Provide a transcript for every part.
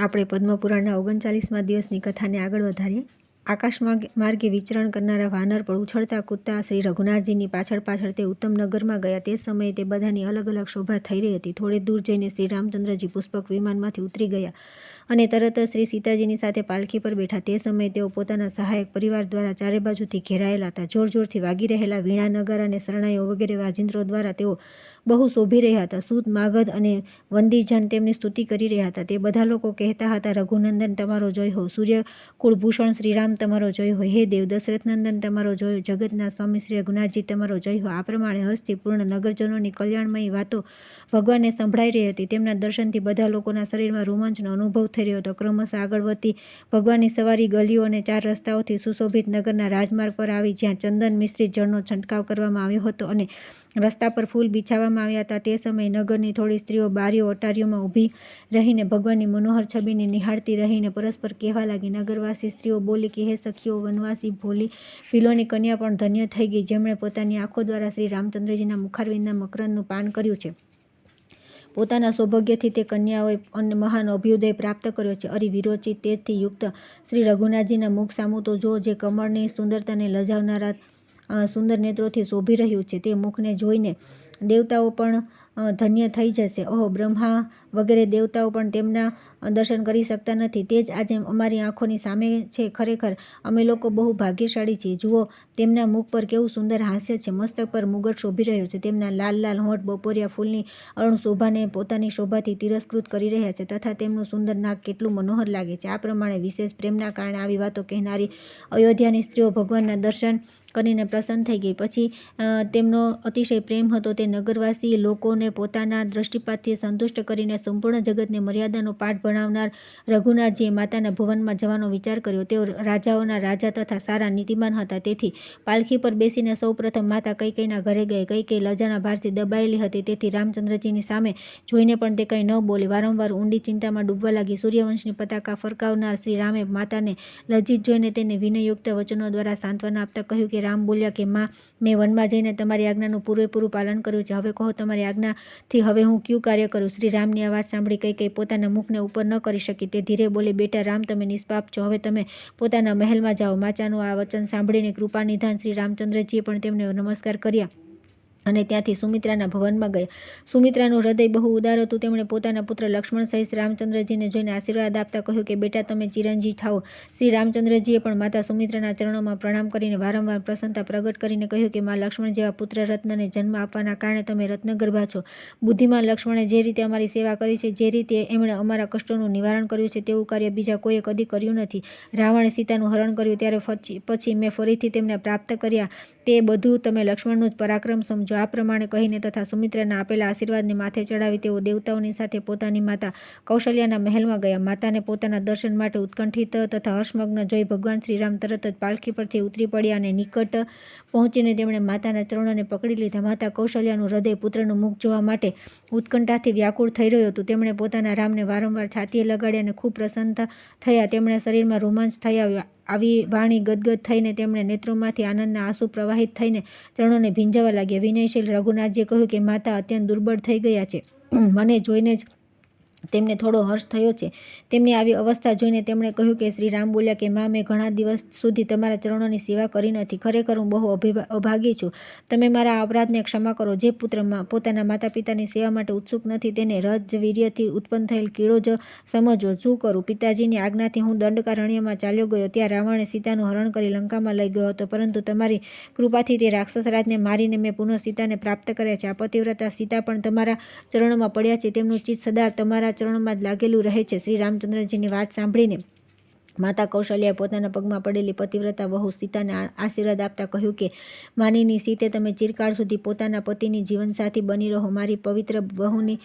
આપણે પદ્મપુરાણના 39મા દિવસની કથાને આગળ વધારીએ। આકાશ માર્ગે વિચરણ કરનારા વાનર પર ઉછળતા કૂદતા શ્રી રઘુનાથજીની પાછળ તે ઉત્તમ નગરમાં ગયા। તે સમયે તે બધાની અલગ અલગ શોભા થઈ રહી હતી। થોડે દૂર જઈને શ્રી રામચંદ્રજી પુષ્પક વિમાનમાંથી ઉતરી ગયા અને તરત જ શ્રી સીતાજીની સાથે પાલખી પર બેઠા। તે સમયે તેઓ પોતાના સહાયક પરિવાર દ્વારા ચારે બાજુથી ઘેરાયેલા હતા। જોર જોરથી વાગી રહેલા વીણા, નગારા અને શરણાઈઓ વગેરે વાજિંત્રો દ્વારા તેઓ બહુ શોભી રહ્યા હતા। સૂત, માગધ અને વંદીજન તેમની સ્તુતિ કરી રહ્યા હતા। તે બધા લોકો કહેતા હતા, રઘુનંદન તમારો જય હો, સૂર્યકુળભૂષણ શ્રીરામ તમારો જય હો, હે દેવ દશરથનંદન તમારો જય હો, જગતના સ્વામી શ્રી રઘુનાથજી તમારો જય હો। આ પ્રમાણે હર્ષથી પૂર્ણ નગરજનોની કલ્યાણમયી વાતો ભગવાનને સંભળાઈ રહી હતી। તેમના દર્શનથી બધા લોકોના શરીરમાં રોમાંચનો અનુભવ થઈ રહ્યો હતો। ક્રમશઃ આગળ વધતી ભગવાનની સવારી ગલીઓ અને 4 રસ્તાઓથી સુશોભિત નગરના રાજમાર્ગ પર આવી, જ્યાં ચંદન મિશ્રિત જળનો છંટકાવ કરવામાં આવ્યો હતો અને રસ્તા પર ફૂલ બિછાવવામાં આવ્યા હતા। તે સમયે નગરની થોડી સ્ત્રીઓ બારીઓ અટારીઓમાં ઊભી રહીને ભગવાનની મનોહર છબીને નિહાળતી રહીને પરસ્પર કહેવા લાગી। નગરવાસી સ્ત્રીઓ બોલી કે, હે સખીઓ, વનવાસી ભીલોની કન્યા પણ ધન્ય થઈ ગઈ, જેમણે પોતાની આંખો દ્વારા શ્રી રામચંદ્રજીના મુખારવિંદના મકરંદનું પાન કર્યું છે। પોતાના સૌભાગ્યથી તે કન્યાઓએ મહાન અભ્યુદય પ્રાપ્ત કર્યો છે। અરે વિરોચિત તેજથી યુક્ત શ્રી રઘુનાથજીના મુખ સામું તો જુઓ, જે કમળની સુંદરતાને લજાવનારા સુંદર નેત્રોથી શોભી રહ્યું છે। તે મુખને જોઈને દેવતાઓ પણ ધન્ય થઈ જશે। ઓહો, બ્રહ્મા વગેરે દેવતાઓ પણ તેમના દર્શન કરી શકતા નથી। તે જ આજે અમારી આંખોની સામે છે। ખરેખર અમે લોકો બહુ ભાગ્યશાળી છીએ। જુઓ, તેમના મુખ પર કેવું સુંદર હાસ્ય છે। મસ્તક પર મુગટ શોભી રહ્યો છે। તેમના લાલ લાલ હોઠ બપોરિયા ફૂલની અરુણ શોભાને પોતાની શોભાથી તિરસ્કૃત કરી રહ્યા છે, તથા તેમનું સુંદર નાક કેટલું મનોહર લાગે છે। આ પ્રમાણે વિશેષ પ્રેમના કારણે આવી વાતો કહેનારી અયોધ્યાની સ્ત્રીઓ ભગવાનના દર્શન કરીને પ્રસન્ન થઈ ગઈ। પછી તેમનો અતિશય પ્રેમ હતો। તે નગરવાસી લોકોને પોતાના દ્રષ્ટિપાતથી સંતુષ્ટ કરીને સંપૂર્ણ જગતને મર્યાદાનો પાઠ ભણાવનાર રઘુનાથજીએ માતાના ભવનમાં જવાનો વિચાર કર્યો। તેઓ રાજાઓના રાજા તથા સારા નીતિમાન હતા। તેથી પાલખી પર બેસીને સૌ પ્રથમ માતા કૈકેયીના ઘરે ગઈ। કૈકેયી લજાના ભારથી દબાયેલી હતી, તેથી રામચંદ્રજીની સામે જોઈને પણ તે કંઈ ન બોલી, વારંવાર ઊંડી ચિંતામાં ડૂબવા લાગી। સૂર્યવંશની પતાકા ફરકાવનાર શ્રી રામે માતાને લજ્જિત જોઈને તેને વિનયયુક્ત વચનો દ્વારા સાંત્વના આપતા કહ્યું કે, રામ બોલ્યા કે, માં, મેં વનમાં જઈને તમારી આજ્ઞાનું પૂરેપૂરું પાલન કર્યું છે। હવે કહો, તમારી આજ્ઞાથી હવે હું કયું કાર્ય કરું? શ્રી રામની આ વાત સાંભળી કૈકેયી પોતાના મુખને ઉપર ન કરી શકી। તે ધીરે બોલી, બેટા રામ, તમે નિષ્પાપ છો, હવે તમે પોતાના મહેલમાં જાઓ। માતાનું આ વચન સાંભળીને કૃપાનિધાન શ્રી રામચંદ્રજીએ પણ તેમને નમસ્કાર કર્યા અને ત્યાંથી સુમિત્રાના ભવનમાં ગયા। સુમિત્રાનું હૃદય બહુ ઉદાર હતું। તેમણે પોતાના પુત્ર લક્ષ્મણ સહિત રામચંદ્રજીને જોઈને આશીર્વાદ આપતા કહ્યું કે, બેટા તમે ચિરંજીવ થાઓ। શ્રી રામચંદ્રજીએ પણ માતા સુમિત્રાના ચરણોમાં પ્રણામ કરીને વારંવાર પ્રસન્નતા પ્રગટ કરીને કહ્યું કે, માં લક્ષ્મણ જેવા પુત્ર રત્નને જન્મ આપવાના કારણે તમે રત્નગર્ભા છો। બુદ્ધિમાન લક્ષ્મણે જે રીતે અમારી સેવા કરી છે, જે રીતે એમણે અમારા કષ્ટોનું નિવારણ કર્યું છે, તેવું કાર્ય બીજા કોઈએ કદી કર્યું નથી। રાવણે સીતાનું હરણ કર્યું, ત્યારે પછી મેં ફરીથી તેમને પ્રાપ્ત કર્યા, તે બધું તમે લક્ષ્મણનું જ પરાક્રમ સમજો। આ પ્રમાણે કહીને તથા સુમિત્રાના આપેલા આશીર્વાદને માથે ચડાવી તેઓ દેવતાઓની સાથે પોતાની માતા કૌશલ્યાના મહેલમાં ગયા। માતાને પોતાના દર્શન માટે ઉત્કંઠિત તથા હર્ષમગ્ન જોઈ ભગવાન શ્રીરામ તરત જ પાલખી પરથી ઉતરી પડ્યા અને નિકટ પહોંચીને તેમણે માતાના ચરણોને પકડી લીધા। માતા કૌશલ્યાનું હૃદય પુત્રનું મુખ જોવા માટે ઉત્કંઠાથી વ્યાકુળ થઈ રહ્યું હતું। તેમણે પોતાના રામને વારંવાર છાતીએ લગાડ્યા અને ખૂબ પ્રસન્ન થયા। તેમણે શરીરમાં રોમાંચ થયા। આવી વાણી ગદગદ થઈને તેમણે નેત્રોમાંથી આનંદના આંસુ પ્રવાહિત થઈને ચરણોને ભીંજાવા લાગ્યા। વિનયશીલ રઘુનાથજીએ કહ્યું કે, માતા અત્યંત દુર્બળ થઈ ગયા છે। મને જોઈને જ તેમને થોડો હર્ષ થયો છે। તેમની આવી અવસ્થા જોઈને તેમણે કહ્યું કે, શ્રી રામ બોલ્યા કે, માં, મેં ઘણા દિવસ સુધી તમારા ચરણોની સેવા કરી નથી। ખરેખર હું બહુ અભાગી છું। તમે મારા અપરાધને ક્ષમા કરો। જે પુત્ર પોતાના માતા પિતાની સેવા માટે ઉત્સુક નથી, તેને રજવીર્યથી ઉત્પન્ન થયેલ કીડો જ સમજવો। શું કરું? પિતાજીની આજ્ઞાથી હું દંડકારણ્યમાં ચાલ્યો ગયો। ત્યાં રાવણે સીતાનું હરણ કરી લંકામાં લઈ ગયો હતો, પરંતુ તમારી કૃપાથી તે રાક્ષસરાજને મારીને મેં પુનઃ સીતાને પ્રાપ્ત કર્યા છે। આ પતિવ્રતા સીતા પણ તમારા ચરણોમાં પડ્યા છે। તેમનું ચિત્ત સદા તમારા ચરણોમાં જ લાગેલું રહે છે। શ્રી રામચંદ્રજીની વાત સાંભળીને માતા કૌશલ્યાએ પોતાના પગમાં પડેલી પતિવ્રતા વહુ સીતાને આશીર્વાદ આપતા કહ્યું કે, માનીની સીતે, તમે ચિરકાળ સુધી પોતાના પતિની જીવનસાથી બની રહો। મારી પવિત્ર વહુની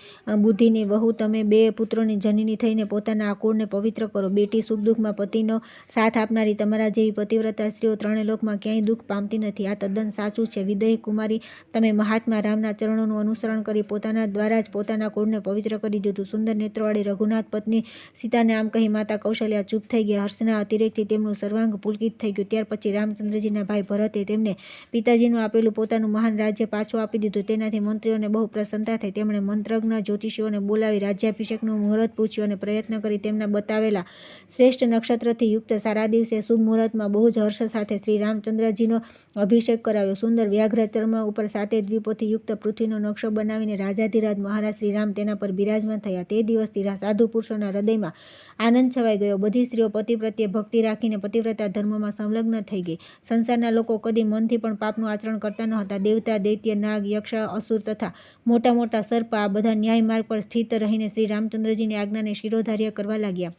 બુદ્ધિની વહુ, તમે 2 પુત્રોની જનની થઈને પોતાના આ કુળને પવિત્ર કરો। બેટી સુખ દુઃખમાં પતિનો સાથ આપનારી તમારા જેવી પતિવ્રતા સ્ત્રીઓ ત્રણે લોકમાં ક્યાંય દુઃખ પામતી નથી। આ તદ્દન સાચું છે। વિદેહી કુમારી, તમે મહાત્મા રામના ચરણોનું અનુસરણ કરી પોતાના દ્વારા જ પોતાના કુળને પવિત્ર કરી દીધું। સુંદર નેત્રોવાળી રઘુનાથ પત્ની સીતાને આમ કહી માતા કૌશલ્યા ચૂપ થઈ ગયા। હર્ષના અતિરેકથી તેમનું સર્વાંગ પુલકિત થઈ ગયું. ત્યાર પછી રામચંદ્રજીના ભાઈ ભરતે તેમને પિતાજીનું આપેલું પોતાનું મહાન રાજ્ય પાછું આપી દીધું. તેનાથી મંત્રીઓને બહુ પ્રસન્નતા થઈ. તેમણે મંત્રજ્ઞ જ્યોતિષીઓને બોલાવી રાજ્યાભિષેકનું મુહૂર્ત પૂછ્યું અને પ્રયત્ન કરી તેમના બતાવેલા શ્રેષ્ઠ નક્ષત્રથી યુક્ત સારા દિવસે શુભ મુહૂર્તમાં બહુ જ હર્ષ સાથે શ્રી રામચંદ્રજીનો અભિષેક કરાવ્યો. સુંદર વ્યાઘ્ર ચર્મ ઉપર 7 દ્વીપોથી યુક્ત પૃથ્વીનો નકશો બનાવીને રાજાધિરાજ મહારાજ શ્રી રામ તેના પર બિરાજમાન થયા. તે દિવસથી સાધુ પુરુષોના હૃદયમાં આનંદ છવાઈ ગયો. બધી સ્ત્રીઓ પતિ પ્રત્યે ભક્તિ રાખીને પતિવ્રતા ધર્મમાં સંલગ્ન થઈ ગઈ. સંસારના લોકો કદી મનથી પણ પાપનું આચરણ કરતા ન હતા. દેવતા, દૈત્ય, નાગ, યક્ષ, અસુર તથા મોટા મોટા સર્પ આ બધા ન્યાય માર્ગ પર સ્થિત રહીને શ્રી રામચંદ્રજીની આજ્ઞાને શિરોધાર્ય કરવા લાગ્યા.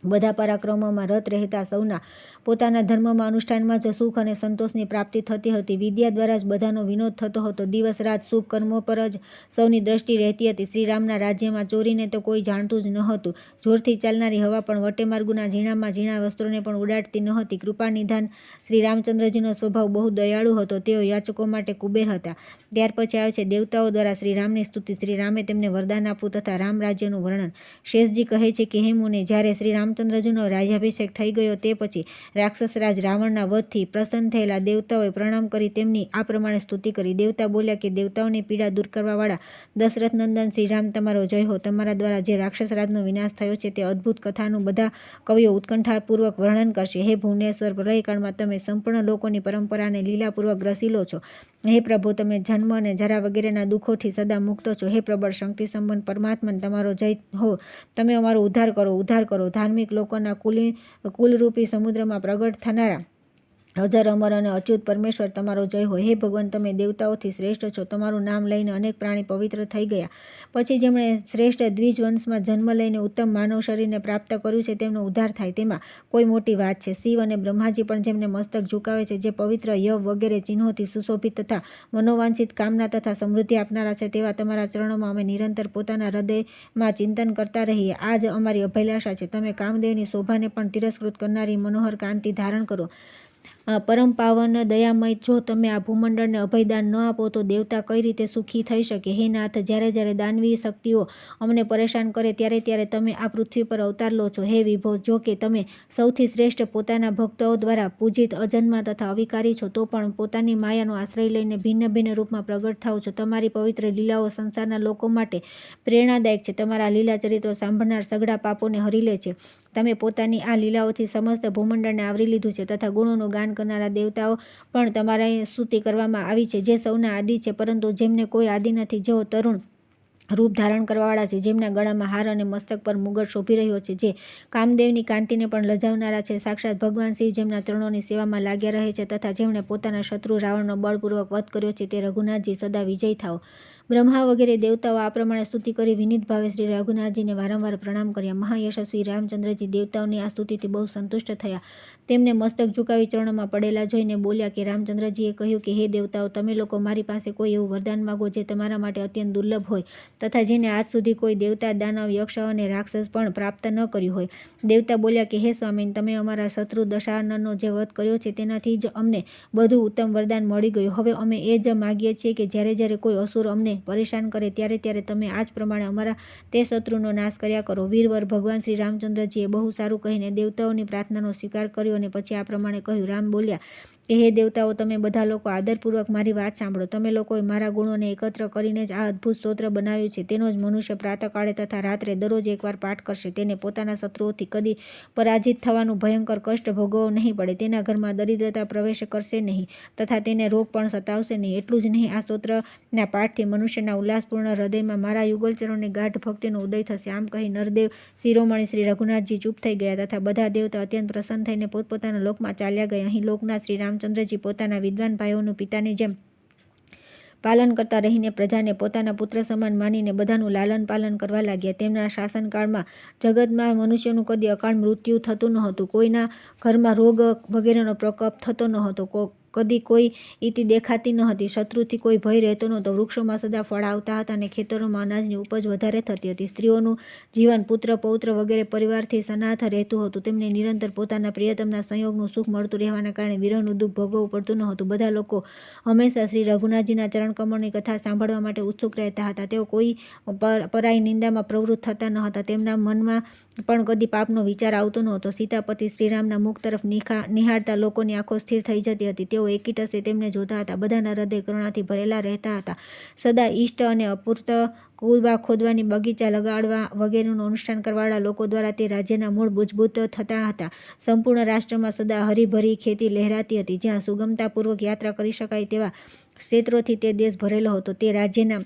બધા પરાક્રમોમાં રત રહેતા સૌના પોતાના ધર્મમાં અનુષ્ઠાનમાં જ સુખ અને સંતોષની પ્રાપ્તિ થતી હતી. વિદ્યા દ્વારા જ બધાનો વિનોદ થતો હતો. દિવસ રાત શુભ કર્મો પર જ સૌની દ્રષ્ટિ રહેતી હતી. શ્રીરામના રાજ્યમાં ચોરીને તો કોઈ જાણતું જ ન હતું. જોરથી ચાલનારી હવા પણ વટેમાર્ગુના ઝીણામાં ઝીણા વસ્ત્રોને પણ ઉડાડતી ન હતી. કૃપાનિધાન શ્રી રામચંદ્રજીનો સ્વભાવ બહુ દયાળુ હતો. તેઓ યાચકો માટે કુબેર હતા. ત્યાર પછી આવે છે દેવતાઓ દ્વારા શ્રી રામની સ્તુતિ. શ્રી રામે તેમને વરદાન આપવું તથા રામ રાજ્યનું વર્ણન. શેષજી કહે છે કે હે મુનિ, જ્યારે શ્રી રામચંદ્રજીનો રાજ્યાભિષેક થઈ ગયો તે પછી રાક્ષસરાજ રાવણના વધથી પ્રસન્ન થયેલા દેવતાઓએ પ્રણામ કરી તેમની આ પ્રમાણે સ્તુતિ કરી. દેવતા બોલ્યા કે દેવતાઓની પીડા દૂર કરવાવાળા દશરથ નંદન શ્રી રામ તમારો જય હો. તમારા દ્વારા જે રાક્ષસરાજનો વિનાશ થયો છે તે અદ્ભુત કથાનું બધા કવિઓ ઉત્કંઠાપૂર્વક વર્ણન કરશે. હે ભુવનેશ્વર, પ્રલયકાળમાં તમે સંપૂર્ણ લોકોની પરંપરાને લીલાપૂર્વક રસીલો છો. હે પ્રભુ, તમે જન્મ અને જરા વગેરેના દુઃખોથી સદા મુક્ત છો. હે પ્રબળ શક્તિ સંપન્ન પરમાત્મન તમારો જય હો. તમે અમારો ઉદ્ધાર કરો, ઉદ્ધાર કરો. ધાર્મિક લોકોના કુલરૂપી સમુદ્રમાં પ્રગટ થનારા અજર અમર અને અચ્યુત પરમેશ્વર તમારો જય હોય. હે ભગવાન, તમે દેવતાઓથી શ્રેષ્ઠ છો. તમારું નામ લઈને અનેક પ્રાણી પવિત્ર થઈ ગયા. પછી જેમણે શ્રેષ્ઠ દ્વિજ વંશમાં જન્મ લઈને ઉત્તમ માનવ શરીરને પ્રાપ્ત કર્યું છે તેમનો ઉદ્ધાર થાય. તેમાં કોઈ મોટી વાત છે? શિવ અને બ્રહ્માજી પણ જેમને મસ્તક ઝુકાવે છે, જે પવિત્ર યવ વગેરે ચિહ્નોથી સુશોભિત તથા મનોવાંછિત કામના તથા સમૃદ્ધિ આપનારા છે, તેવા તમારા ચરણોમાં અમે નિરંતર પોતાના હૃદયમાં ચિંતન કરતા રહીએ. આ જ અમારી અભિલાષા છે. તમે કામદેવની શોભાને પણ તિરસ્કૃત કરનારી મનોહર કાંતિ ધારણ કરો. પરમ પાવન દયામય, જો તમે આ ભૂમંડળને અભયદાન ન આપો તો દેવતા કઈ રીતે સુખી થઈ શકે? હે નાથ, જ્યારે જ્યારે દાનવીય શક્તિઓ અમને પરેશાન કરે ત્યારે ત્યારે તમે આ પૃથ્વી પર અવતાર લો છો. હે વિભો, જો કે તમે સૌથી શ્રેષ્ઠ પોતાના ભક્તો દ્વારા પૂજિત અજન્મા તથા અવિકારી છો, તો પણ પોતાની માયાનો આશ્રય લઈને ભિન્ન ભિન્ન રૂપમાં પ્રગટ થાઓ છો. તમારી પવિત્ર લીલાઓ સંસારના લોકો માટે પ્રેરણાદાયક છે. તમારા લીલા ચરિત્રો સાંભળનાર સઘળા પાપોને હરી લે છે. તમે પોતાની આ લીલાઓથી સમસ્ત ભૂમંડળને આવરી લીધું છે તથા ગુણોનું ગાન કરનારા દેવતાઓ પણ તમારા સ્તુતિ કરવામાં આવી છે, જે સૌના આદિ છે, પરંતુ જેમને કોઈ આદિ નથી, જેઓ તરુણ રૂપ ધારણ કરવાવાળા છે, જેમના ગળામાં હાર અને મસ્તક પર મુગટ શોભી રહ્યો છે, જે કામદેવની કાંતિને પણ લજાવનારા છે, સાક્ષાત ભગવાન શિવ જેમના ચરણોની સેવામાં લાગ્યા રહે છે તથા જેમણે પોતાના શત્રુ રાવણનો બળપૂર્વક વધ કર્યો છે, તે રઘુનાથજી સદા વિજયી થાઓ. બ્રહ્મા વગેરે દેવતાઓ આ પ્રમાણે સ્તુતિ કરી વિનીત ભાવે શ્રી રઘુનાથજીને વારંવાર પ્રણામ કર્યા. મહાયશસ્વી રામચંદ્રજી દેવતાઓની આ સ્તુતિથી બહુ સંતુષ્ટ થયા. તેમને મસ્તક ઝુકાવી ચરણોમાં પડેલા જોઈને બોલ્યા કે રામચંદ્રજીએ કહ્યું કે હે દેવતાઓ, તમે લોકો મારી પાસે કોઈ એવું વરદાન માગો જે તમારા માટે અત્યંત દુર્લભ હોય તથા જેને આજ સુધી કોઈ દેવતા, દાનવ, યક્ષ અને રાક્ષસ પણ પ્રાપ્ત ન કર્યું હોય. દેવતા બોલ્યા કે હે સ્વામી, તમે અમારા શત્રુ દશાનનનો જે વધ કર્યો છે તેનાથી જ અમને બધું ઉત્તમ વરદાન મળી ગયું. હવે અમે એ જ માગીએ છીએ કે જ્યારે જ્યારે કોઈ અસુર અમને પરેશાન કરે ત્યારે ત્યારે તમે આ જ પ્રમાણે અમારા તે શત્રુનો નાશ કર્યા કરો. વીરવર ભગવાન શ્રી રામચંદ્રજીએ બહુ સારું કહીને દેવતાઓની પ્રાર્થનાનો સ્વીકાર કર્યો અને પછી આ પ્રમાણે કહ્યું. રામ બોલ્યા કે હે દેવતાઓ, તમે બધા લોકો આદરપૂર્વક મારી વાત સાંભળો. તમે લોકોએ મારા ગુણોને એકત્ર કરીને જ આ અદ્ભુત સ્તોત્ર બનાવ્યું છે. તેનો જ મનુષ્ય પ્રાતઃકાળે તથા રાત્રે દરરોજ એકવાર પાઠ કરશે. તેને પોતાના શત્રુઓથી કદી પરાજિત થવાનું ભયંકર કષ્ટ ભોગવવું નહીં પડે. તેના ઘરમાં દરિદ્રતા પ્રવેશ કરશે નહીં તથા તેને રોગ પણ સતાવશે નહીં. એટલું જ નહીં, આ સ્તોત્રના પાઠથી મનુષ્યના ઉલ્લાસપૂર્ણ હૃદયમાં મારા યુગલચરણોની ગાઢ ભક્તિનો ઉદય થશે. આમ કહી નરદેવ શિરોમણી શ્રી રઘુનાથજી ચૂપ થઈ ગયા તથા બધા દેવતા અત્યંત પ્રસન્ન થઈને પોતપોતાના લોકમાં ચાલ્યા ગયા. અહીં લોકનાથ શ્રી રામચંદ્રજી પોતાના વિદ્વાન ભાઈઓનું પિતાની જેમ પાલન કરતા રહીને પ્રજાને પોતાના પુત્ર સમાન માનીને બધાનું લાલન પાલન કરવા લાગ્યા. તેમના શાસનકાળમાં જગતમાં મનુષ્યનું કદી અકાળ મૃત્યુ થતું ન હતું. કોઈના ઘરમાં રોગ વગેરેનો પ્રકોપ થતો ન હતો. કદી કોઈ ઈતિ દેખાતી ન હતી. શત્રુથી કોઈ ભય રહેતો નહોતો. વૃક્ષોમાં સદા ફળ આવતા હતા અને ખેતરોમાં અનાજની ઉપજ વધારે થતી હતી. સ્ત્રીઓનું જીવન પુત્ર પૌત્ર વગેરે પરિવારથી સનાથ રહેતું હતું. તેમને નિરંતર પોતાના પ્રિયતમના સંયોગનું સુખ મળતું રહેવાના કારણે વિરહનું દુઃખ ભોગવવું પડતું ન હતું. બધા લોકો હંમેશા શ્રી રઘુનાથજીના ચરણકમળની કથા સાંભળવા માટે ઉત્સુક રહેતા હતા. તેઓ કોઈ પરાઈ નિંદામાં પ્રવૃત્ત થતા ન હતા. તેમના મનમાં પણ કદી પાપનો વિચાર આવતો નહોતો. સીતાપતિ શ્રીરામના મુખ તરફ નિહાળતા લોકોની આંખો સ્થિર થઈ જતી હતી. તેઓ એકીટસે તેમને જોતા હતા. બધાના હૃદય કરુણાથી ભરેલા રહેતા હતા. સદા ઈષ્ટ અને અપૂર્ત કૂવા ખોદવાની, બગીચા લગાડવા વગેરેનું અનુષ્ઠાન કરવાવાળા લોકો દ્વારા તે રાજ્યના મૂળ મજબૂત થતા હતા. સંપૂર્ણ રાષ્ટ્રમાં સદા હરીભરી ખેતી લહેરાતી હતી. જ્યાં સુગમતાપૂર્વક યાત્રા કરી શકાય તેવા ક્ષેત્રોથી તે દેશ ભરેલો હતો. તે રાજ્યના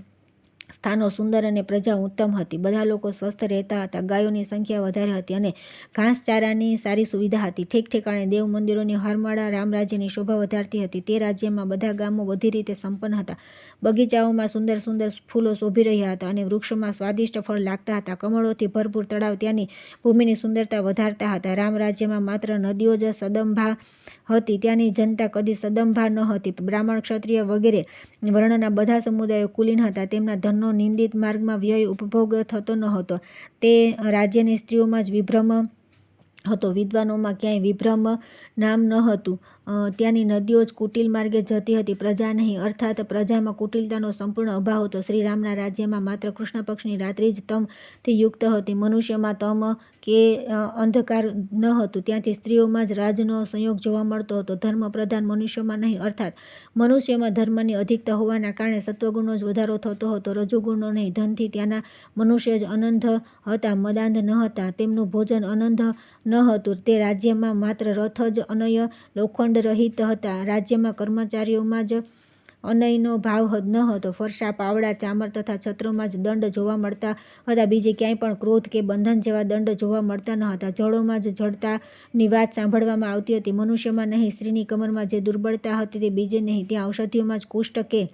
સ્થાનો સુંદર અને પ્રજા ઉત્તમ હતી. બધા લોકો સ્વસ્થ રહેતા હતા. ગાયોની સંખ્યા વધારે હતી અને ઘાસચારાની સારી સુવિધા હતી. ઠેક ઠેકાણે દેવ મંદિરોની હારમાળા રામરાજ્યની શોભા વધારતી હતી. તે રાજ્યમાં બધા ગામો બધી રીતે સંપન્ન હતા. બગીચાઓમાં સુંદર સુંદર ફૂલો શોભી રહ્યા હતા અને વૃક્ષોમાં સ્વાદિષ્ટ ફળ લાગતા હતા. કમળોથી ભરપૂર તળાવ ત્યાંની ભૂમિની સુંદરતા વધારતા હતા. રામ રાજ્યમાં માત્ર નદીઓ જ સદંભા હતી. ત્યાંની જનતા કદી સદંભા ન હતી. બ્રાહ્મણ, ક્ષત્રિય વગેરે વર્ણના બધા સમુદાયો કુલીન હતા. તેમના ધનનો નિંદિત માર્ગમાં વ્યય ઉપભોગ થતો ન હતો. તે રાજ્યની સ્ત્રીઓમાં જ વિભ્રમ હતો. વિદ્વાનોમાં ક્યાંય વિભ્રમ નામ ન હતું. ત્યાંની નદીઓ જ કુટિલ માર્ગે જતી હતી, પ્રજા નહીં. અર્થાત પ્રજામાં કુટિલતાનો સંપૂર્ણ અભાવ હતો. શ્રી રામના રાજ્યમાં માત્ર કૃષ્ણ પક્ષની રાત્રિ જ તમથી યુક્ત હતી. મનુષ્યમાં તમ કે અંધકાર ન હતું. ત્યાંથી સ્ત્રીઓમાં જ રાજનો સંયોગ જોવા મળતો હતો. ધર્મ પ્રધાન મનુષ્યોમાં નહીં. અર્થાત મનુષ્યમાં ધર્મની અધિકતા હોવાના કારણે સત્વગુણનો જ વધારો થતો હતો, રજોગુણનો નહીં. ધનથી ત્યાંના મનુષ્ય જ અનંત હતા, મદાંધ ન હતા. તેમનું ભોજન અનંત ન હતું. તે રાજ્યમાં માત્ર રથ જ અનય લોખંડ રહિત હતા. રાજ્યમાં કર્મચારીઓમાં જ અનયનો ભાવ ન હતો. ફરસા, પાવડા, ચામર તથા છત્રોમાં જ દંડ જોવા મળતા હતા. બીજે ક્યાંય પણ ક્રોધ કે બંધન જેવા દંડ જોવા મળતા ન હતા. જળોમાં જ જડતાની વાત સાંભળવામાં આવતી હતી. મનુષ્યમાં નહીં. સ્ત્રીની કમરમાં જે દુર્બળતા હતી તે બીજે નહીં. ત્યાં ઔષધિઓમાં જ કુષ્ઠ કે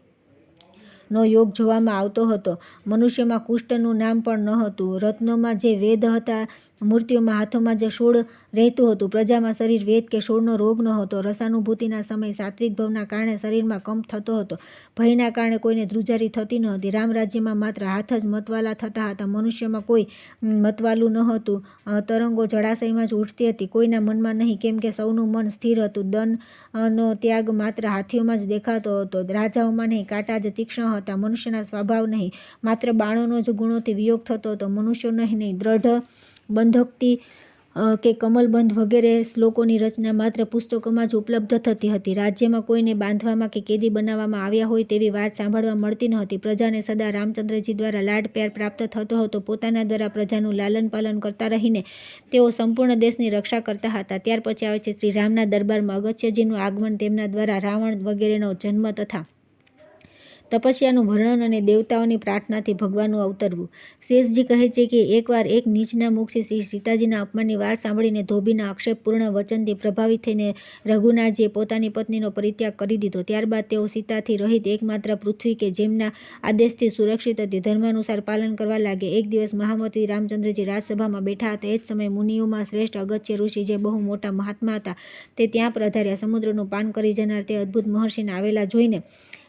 નો યોગ જોવામાં આવતો હતો. મનુષ્યમાં કુષ્ઠનું નામ પણ ન હતું. રત્નોમાં જે વેદ હતા, મૂર્તિઓમાં હાથોમાં જે શૂળ રહેતું હતું. પ્રજામાં શરીર વેદ કે શૂળનો રોગ ન હતો. રસાનુભૂતિના સમય સાત્વિક ભવના કારણે શરીરમાં કંપ થતો હતો. ભયના કારણે કોઈને ધ્રુજારી થતી ન હતી. રામ રાજ્યમાં માત્ર હાથ જ મતવાલા થતા હતા. મનુષ્યમાં કોઈ મતવાલું ન હતું. તરંગો જળાશયમાં જ ઉઠતી હતી, કોઈના મનમાં નહીં, કેમ કે સૌનું મન સ્થિર હતું. દનનો ત્યાગ માત્ર હાથીઓમાં જ દેખાતો હતો. રાજાઓમાં નહીં. કાંટા જ તીક્ષ્ણ હતા. મનુષ્યના સ્વભાવ નહીં, માત્ર બાણોનો જ ગુણોથી વિયોગ થતો હતો. મનુષ્યો નહીં. દ્રઢ બંધોક્તિ કે કમલબંધ વગેરે શ્લોકોની રચના માત્ર પુસ્તકોમાં જ ઉપલબ્ધ થતી હતી. રાજ્યમાં કોઈને બાંધવામાં કે કેદી બનાવવામાં આવ્યા હોય તેવી વાત સાંભળવા મળતી ન હતી. પ્રજાને સદા રામચંદ્રજી દ્વારા લાડ પ્યાર પ્રાપ્ત થતો હતો. પોતાના દ્વારા પ્રજાનું લાલન પાલન કરતા રહીને તેઓ સંપૂર્ણ દેશની રક્ષા કરતા હતા. ત્યાર પછી આવે છે શ્રી રામના દરબારમાં અગસ્ત્યજીનું આગમન, તેમના દ્વારા રાવણ વગેરેનો જન્મ તથા તપસ્યાનું વર્ણન અને દેવતાઓની પ્રાર્થનાથી ભગવાનનું અવતરવું. શેષજી કહે છે કે એકવાર એક નીચના મુખથી શ્રી સીતાજીના અપમાનની વાત સાંભળીને ધોબીના આક્ષેપપૂર્ણ વચનથી પ્રભાવિત થઈને રઘુનાથજીએ પોતાની પત્નીનો પરિત્યાગ કરી દીધો. ત્યારબાદ તેઓ સીતાથી રહિત એકમાત્ર પૃથ્વી કે જેમના આદેશથી સુરક્ષિત હતી ધર્માનુસાર પાલન કરવા લાગે. એક દિવસ મહામતી રામચંદ્રજી રાજસભામાં બેઠા હતા. એ જ સમયે મુનિઓમાં શ્રેષ્ઠ અગસ્ત્ય ઋષિ, જે બહુ મોટા મહાત્મા હતા, તે ત્યાં પધાર્યા. સમુદ્રનું પાન કરી જનાર તે અદ્ભુત મહર્ષિને આવેલા જોઈને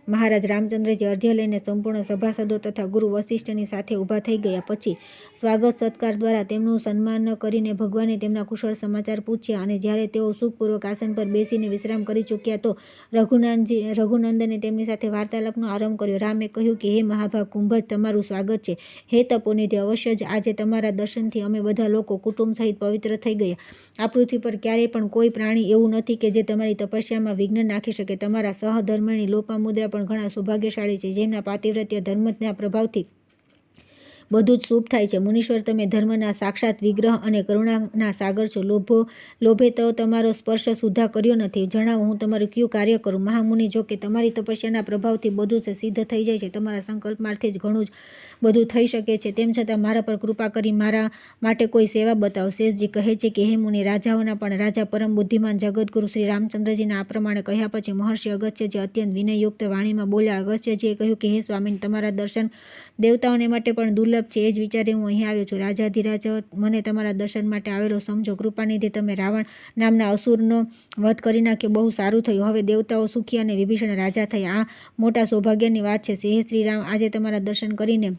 મહારાજ રામચંદ્રજી અર્ધ્ય લઈને સંપૂર્ણ સભાસદો તથા ગુરુ વશિષ્ઠની સાથે ઊભા થઈ ગયા. પછી સ્વાગત સત્કાર દ્વારા તેમનું સન્માન કરીને ભગવાને તેમના કુશળ સમાચાર પૂછ્યા અને જ્યારે તેઓ સુખપૂર્વક આસન પર બેસીને વિશ્રામ કરી ચૂક્યા તો રઘુનંદને તેમની સાથે વાર્તાલાપનો આરંભ કર્યો. રામે કહ્યું કે હે મહાભાગ કુંભજ, તમારું સ્વાગત છે. હે તપોનિધિ, અવશ્ય જ આજે તમારા દર્શનથી અમે બધા લોકો કુટુંબ સહિત પવિત્ર થઈ ગયા. આ પૃથ્વી પર ક્યારેય પણ કોઈ પ્રાણી એવું નથી કે જે તમારી તપસ્યામાં વિઘ્ન નાખી શકે. તમારા સહધર્મણી લોપામુદ્રા પણ ઘણા સૌભાગ્યશાળી છે, જેમના પાતિવ્રત્ય ધર્મના પ્રભાવથી બધું જ શુભ થાય છે. મુનીશ્વર, તમે ધર્મના સાક્ષાત વિગ્રહ અને કરુણાના સાગર છો. લોભે તો તમારો સ્પર્શ સુદ્ધા કર્યો નથી. જણાવો, હું તમારું કયું કાર્ય કરું? મહામુનિ, જો કે તમારી તપસ્યાના પ્રભાવથી બધું જ સિદ્ધ થઈ જાય છે, તમારા સંકલ્પમાંથી જ ઘણું જ બધું થઈ શકે છે, તેમ છતાં મારા પર કૃપા કરી મારા માટે કોઈ સેવા બતાવો. શેષજી કહે છે કે હે મુનિ, રાજાઓના પણ રાજા પરમ બુદ્ધિમાન જગતગુરુ શ્રી રામચંદ્રજીના આ પ્રમાણે કહ્યા પછી મહર્ષિ અગસ્ત્યજી અત્યંત વિનયયુક્ત વાણીમાં બોલ્યા. અગસ્ત્યજીએ કહ્યું કે હે સ્વામી, તમારા દર્શન દેવતાઓને માટે પણ દુર્લભ દુર્લભ છે એ જ વિચારે હું અહીં આવ્યો છું. રાજાધિરાજ મને તમારા દર્શન માટે આવેલો સમજો. કૃપાનિધિ, તમે રાવણ નામના અસુરનો વધ કરી નાખ્યો. બહુ સારું થયું. હવે દેવતાઓ સુખી અને વિભીષણ રાજા થયા. આ મોટા સૌભાગ્યની વાત છે. હે શ્રીરામ, આજે તમારા દર્શન કરીને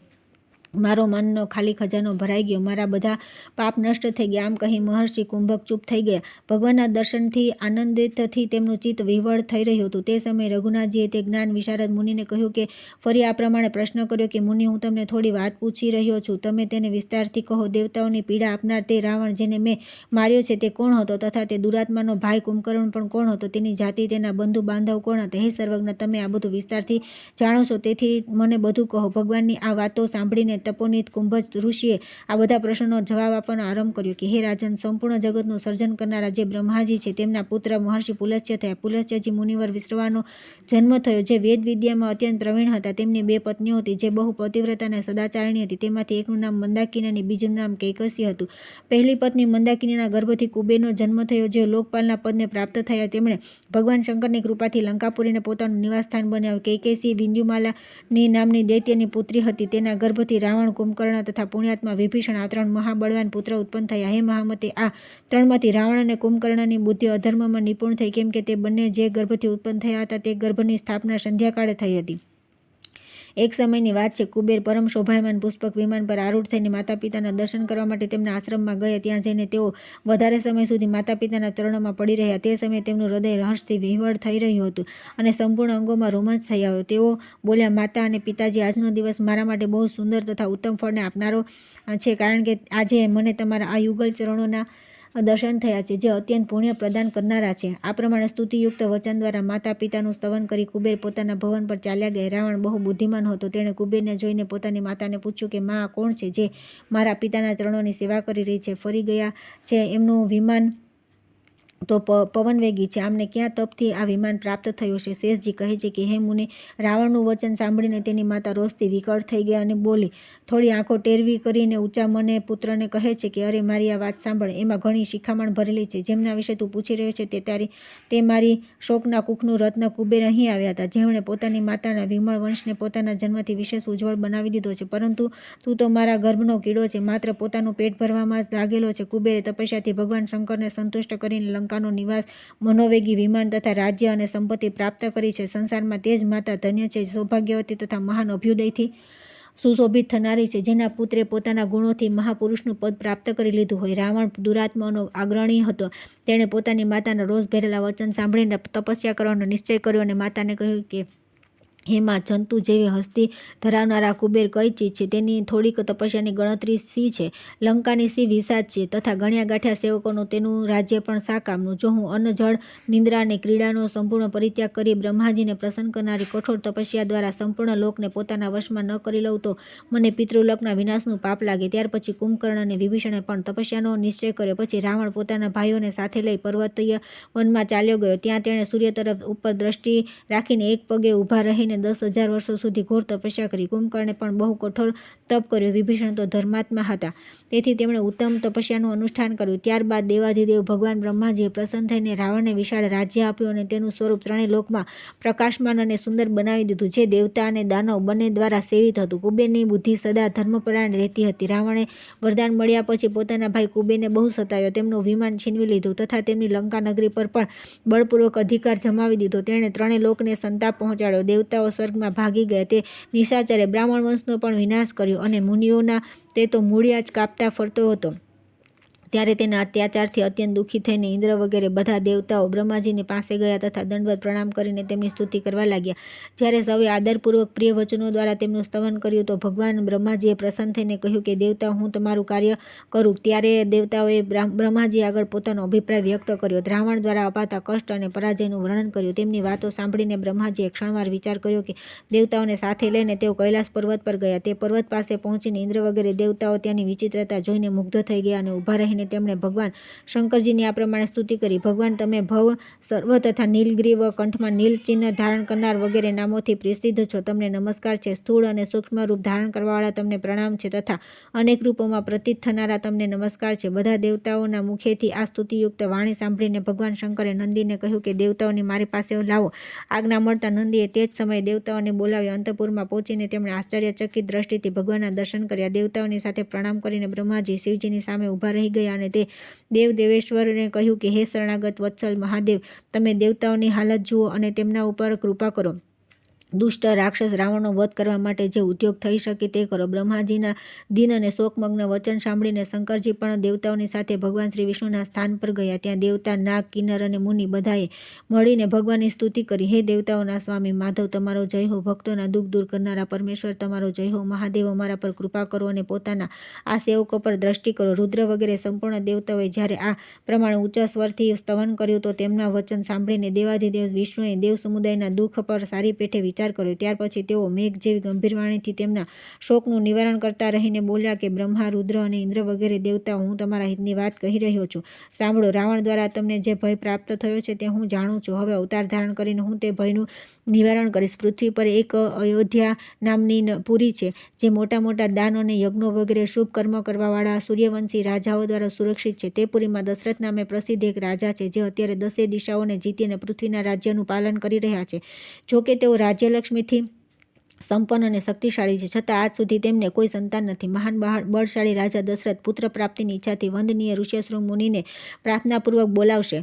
મારો મનનો ખાલી ખજાનો ભરાઈ ગયો. મારા બધા પાપ નષ્ટ થઈ ગયા. આમ કહી મહર્ષિ કુંભક ચૂપ થઈ ગયા. ભગવાનના દર્શનથી આનંદિતથી તેમનું ચિત્ત વિહવળ થઈ રહ્યું હતું. તે સમયે રઘુનાથજીએ તે જ્ઞાન વિશારદ મુનિને કહ્યું કે ફરી આ પ્રમાણે પ્રશ્ન કર્યો કે મુનિ, હું તમને થોડી વાત પૂછી રહ્યો છું. તમે તેને વિસ્તારથી કહો. દેવતાઓની પીડા આપનાર તે રાવણ જેને મેં માર્યો છે તે કોણ હતો? તથા તે દુરાત્માનો ભાઈ કુંભકર્ણ પણ કોણ હતો? તેની જાતિ, તેના બંધુ બાંધવ કોણ હતા? હે સર્વજ્ઞ, તમે આ બધું વિસ્તારથી જાણો છો, તેથી મને બધું કહો. ભગવાનની આ વાતો સાંભળીને તપોનિત કુંભજ ઋષિએ આ બધા પ્રશ્નોનો જવાબ આપવાનો આરંભ કર્યો કે હે રાજન, સંપૂર્ણ જગતનું સર્જન કરનારા જે બ્રહ્માજી છે તેમના પુત્ર મહર્ષિ પુલસ્ત્ય થયા. પુલસ્ત્યજી મુનિવર વિશ્રવાનો જન્મ થયો, જે વેદ વિદ્યામાં અત્યંત પ્રવીણ હતા. તેમની 2 પત્નીઓ હતી જે બહુ પતિવ્રતા અને સદાચારિણી હતી. તેમાંથી એકનું નામ મંદાકિની અને બીજું નામ કૈકસી હતું. પહેલી પત્ની મંદાકિનીના ગર્ભથી કુબેરનો જન્મ થયો, જે લોકપાલના પદને પ્રાપ્ત થયા. તેમણે ભગવાન શંકરની કૃપાથી લંકાપુરીને પોતાનું નિવાસસ્થાન બનાવ્યું. કૈકેસી વિંધ્યુમાલાની નામની દૈત્યની પુત્રી હતી. તેના ગર્ભથી રાવણ, કુંભકર્ણ તથા પુણ્યાત્મા વિભીષણ આ 3 મહાબળવાન પુત્ર ઉત્પન્ન થયા. હે મહામતે, આ 3માંથી રાવણ અને કુંભકર્ણની બુદ્ધિ અધર્મમાં નિપુણ થઈ, કેમ કે તે બંને જે ગર્ભથી ઉત્પન્ન થયા હતા તે ગર્ભની સ્થાપના સંધ્યાકાળે થઈ હતી. એક સમયની વાત છે. કુબેર પરમ શોભાયમાન પુષ્પક વિમાન પર આરૂઢ થઈને માતા પિતાના દર્શન કરવા માટે તેમના આશ્રમમાં ગયા. ત્યાં જઈને તેઓ વધારે સમય સુધી માતા પિતાના ચરણોમાં પડી રહ્યા. તે સમયે તેમનું હૃદય હર્ષથી વિહવળ થઈ રહ્યું હતું અને સંપૂર્ણ અંગોમાં રોમાંચ થઈ આવ્યો. તેઓ બોલ્યા, માતા અને પિતાજી, આજનો દિવસ મારા માટે બહુ સુંદર તથા ઉત્તમ ફળને આપનારો છે, કારણ કે આજે મને તમારા આ યુગલ ચરણોના દર્શન થયા છે, જે અત્યંત પુણ્ય પ્રદાન કરનારા છે. આ પ્રમાણે સ્તુતિયુક્ત વચન દ્વારા માતા પિતાનું સ્તવન કરી કુબેર પોતાના ભવન પર ચાલ્યા ગયા. રાવણ બહુ બુદ્ધિમાન હતો. તેણે કુબેરને જોઈને પોતાની માતાને પૂછ્યું કે માં, આ કોણ છે જે મારા પિતાના ચરણોની સેવા કરી રહી છે? ફરી ગયા છે. એમનું વિમાન તો પવનવેગી છે. આમને ક્યાં તપથી આ વિમાન પ્રાપ્ત થયું છે? શેષજી કહે છે કે હે મુનિ, રાવણનું વચન સાંભળીને તેની માતા રોષથી વિકળ થઈ ગયા અને બોલી. થોડી આંખો ટેરવી કરીને ઊંચા મને પુત્રને કહે છે કે અરે, મારી આ વાત સાંભળ. એમાં ઘણી શિખામણ ભરેલી છે. જેમના વિશે તું પૂછી રહ્યો છે તે મારી શોકના કુખનું રત્ન કુબેર અહીં આવ્યા હતા, જેમણે પોતાની માતાના વિમળ વંશને પોતાના જન્મથી વિશેષ ઉજ્જવળ બનાવી દીધો છે. પરંતુ તું તો મારા ગર્ભનો કીડો છે, માત્ર પોતાનું પેટ ભરવામાં જ લાગેલો છે. કુબેરે તપસ્યાથી ભગવાન શંકરને સંતુષ્ટ કરીને લંકાનો નિવાસ, મનોવેગી વિમાન તથા રાજ્ય અને સંપત્તિ પ્રાપ્ત કરી છે. સંસારમાં તે જ માતા ધન્ય છે, સૌભાગ્યવતી તથા મહાન અભ્યુદયથી સુશોભિત થનારી છે, જેના પુત્રે પોતાના ગુણોથી મહાપુરુષનું પદ પ્રાપ્ત કરી લીધું હોય. રાવણ દુરાત્માનો અગ્રણી હતો. તેણે પોતાની માતાના રોષ ભરેલા વચન સાંભળીને તપસ્યા કરવાનો નિશ્ચય કર્યો અને માતાને કહ્યું કે હે માં, જંતુ જેવી હસ્તી ધરાવનારા કુબેર કઈ ચીજ છે? તેની થોડીક તપસ્યાની ગણતરી સી છે? લંકાની સી વિષાદ છે? તથા ગણ્યા ગાંઠ્યા સેવકોનું તેનું રાજ્ય પણ શા કામનું? જો હું અન્ન, જળ, નિંદ્રા અને ક્રીડાનો સંપૂર્ણ પરિત્યાગ કરી બ્રહ્માજીને પ્રસન્ન કરનારી કઠોર તપસ્યા દ્વારા સંપૂર્ણ લોકને પોતાના વશમાં ન કરી લઉં તો મને પિતૃલોકના વિનાશનું પાપ લાગે. ત્યાર પછી કુંભકર્ણ અને વિભીષણે પણ તપસ્યાનો નિશ્ચય કર્યો. પછી રાવણ પોતાના ભાઈઓને સાથે લઈ પર્વતીય વનમાં ચાલ્યો ગયો. ત્યાં તેણે સૂર્ય તરફ ઉપર દ્રષ્ટિ રાખીને એક પગે ઊભા રહીને 10,000 વર્ષો સુધી ઘોર તપસ્યા કરી. કુંભકર્ણે પણ બહુ કઠોર તપ કર્યો. વિભીષણ તો ધર્માત્મા હતા, તેથી તેમણે ઉત્તમ તપસ્યાનું અનુષ્ઠાન કર્યું. ત્યારબાદ દેવાધિદેવ ભગવાન બ્રહ્માજીએ પ્રસન્ન થઈને રાવણને વિશાળ રાજ્ય આપ્યું અને તેનું સ્વરૂપ 3 લોકમાં પ્રકાશમાન અને સુંદર બનાવી દીધું, જે દેવતા અને દાનવ બંને દ્વારા સેવિત હતું. કુબેરની બુદ્ધિ સદા ધર્મપરાયણ રહેતી હતી. રાવણે વરદાન મળ્યા પછી પોતાના ભાઈ કુબેરને બહુ સતાવ્યો. તેમનું વિમાન છીનવી લીધું તથા તેમની લંકા નગરી પર પણ બળપૂર્વક અધિકાર જમાવી દીધો. તેણે 3 લોકને સંતાપ પહોંચાડ્યો. દેવતાઓ સ્વર્ગમાં ભાગી ગયા. તે નિશાચરે બ્રાહ્મણ વંશનો પણ વિનાશ કર્યો અને મુનિઓના તે તો મૂળિયા જ કાપતા ફરતો હતો. ત્યારે તેના અત્યાચારથી અત્યંત દુઃખી થઈને ઇન્દ્ર વગેરે બધા દેવતાઓ બ્રહ્માજીની પાસે ગયા તથા દંડવત પ્રણામ કરીને તેમની સ્તુતિ કરવા લાગ્યા. જ્યારે સૌએ આદરપૂર્વક પ્રિય વચનો દ્વારા તેમનું સ્તવન કર્યું તો ભગવાન બ્રહ્માજીએ પ્રસન્ન થઈને કહ્યું કે દેવતાઓ, હું તમારું કાર્ય કરું. ત્યારે દેવતાઓએ બ્રહ્માજી આગળ પોતાનો અભિપ્રાય વ્યક્ત કર્યો. રાવણ દ્વારા અપાતા કષ્ટ અને પરાજયનું વર્ણન કર્યું. તેમની વાતો સાંભળીને બ્રહ્માજીએ ક્ષણવાર વિચાર કર્યો કે દેવતાઓને સાથે લઈને તેઓ કૈલાસ પર્વત પર ગયા. તે પર્વત પાસે પહોંચીને ઇન્દ્ર વગેરે દેવતાઓ ત્યાંની વિચિત્રતા જોઈને મુગ્ધ થઈ ગયા અને ઊભા રહીને રહીને તેમણે ભગવાન શંકરજીની આ પ્રમાણે સ્તુતિ કરી. ભગવાન, તમે ભવ, સર્વ તથા નીલગ્રીવ, કંઠમાં નીલ ચિહ્ન ધારણ કરનાર વગેરે નામોથી પ્રસિદ્ધ છો. તમને નમસ્કાર છે. સ્થૂળ અને સૂક્ષ્મ રૂપ ધારણ કરવાવાળા તમને પ્રણામ છે તથા અનેક રૂપોમાં પ્રતીત થનારા તમને નમસ્કાર છે. બધા દેવતાઓના મુખેથી આ સ્તુતિયુક્ત વાણી સાંભળીને ભગવાન શંકરે નંદીને કહ્યું કે દેવતાઓને મારી પાસે લાવો. આજ્ઞા મળતા નંદીએ તે જ સમયે દેવતાઓને બોલાવી અંતઃપુરમાં પહોંચીને તેમણે આશ્ચર્યચકિત દ્રષ્ટિથી ભગવાનના દર્શન કર્યા. દેવતાઓની સાથે પ્રણામ કરીને બ્રહ્માજી શિવજીની સામે ઊભા રહી ગયા અને તે દેવેશ્વરને કહ્યું કે હે શરણાગત વત્સલ મહાદેવ, તમે દેવતાઓની હાલત જુઓ અને તેમના ઉપર કૃપા કરો. દુષ્ટ રાક્ષસ રાવણનો વધ કરવા માટે જે ઉદ્યોગ થઈ શકે તે કરો. બ્રહ્માજીના દીન અને શોકમગ્ન વચન સાંભળીને શંકરજી પણ દેવતાઓની સાથે ભગવાન શ્રી વિષ્ણુના સ્થાન પર ગયા. ત્યાં દેવતા, નાગ, કિન્નર અને મુનિ બધાએ મળીને ભગવાનની સ્તુતિ કરી. હે દેવતાઓના સ્વામી માધવ, તમારો જય હો. ભક્તોના દુઃખ દૂર કરનારા પરમેશ્વર, તમારો જય હો. મહાદેવ, અમારા પર કૃપા કરો અને પોતાના આ સેવકો પર દ્રષ્ટિ કરો. રુદ્ર વગેરે સંપૂર્ણ દેવતાઓએ જ્યારે આ પ્રમાણે ઊંચા સ્વરથી સ્તવન કર્યું તો તેમના વચન સાંભળીને દેવાધિદેવ વિષ્ણુએ દેવ સમુદાયના દુઃખ પર સારી પેઠે વિચાર કર્યો. ત્યાર પછી તેઓ મેઘ જેવી ગંભીર વાણીથી તેમના શોકનું નિવારણ કરતા રહીને બોલ્યા કે બ્રહ્મા, રુદ્ર અને ઇન્દ્ર વગેરે દેવતાઓ, હું તમારા હિતની વાત કહી રહ્યો છું. સાંભળો. રાવણ દ્વારા તમને જે ભય પ્રાપ્ત થયો છે તે હું જાણું છું. હવે અવતાર ધારણ કરીને હું તે ભયનું નિવારણ કરીશ. પૃથ્વી પર એક અયોધ્યા નામની પુરી છે જે મોટા મોટા દાન અને યજ્ઞો વગેરે શુભ કર્મ કરવાવાળા સૂર્યવંશી રાજાઓ દ્વારા સુરક્ષિત છે. તે પુરીમાં દશરથ નામે પ્રસિદ્ધ એક રાજા છે જે અત્યારે 10 દિશાઓને જીતીને પૃથ્વીના રાજ્યનું પાલન કરી રહ્યા છે. જોકે તેઓ રાજ્યલક્ષ્મીથી સંપન્ન અને શક્તિશાળી છે, છતાં આજ સુધી તેમને કોઈ સંતાન નથી. મહાન બળશાળી રાજા દશરથ પુત્ર પ્રાપ્તિની ઈચ્છાથી વંદનીય ઋષ્યશૃંગ મુનિને પ્રાર્થનાપૂર્વક બોલાવશે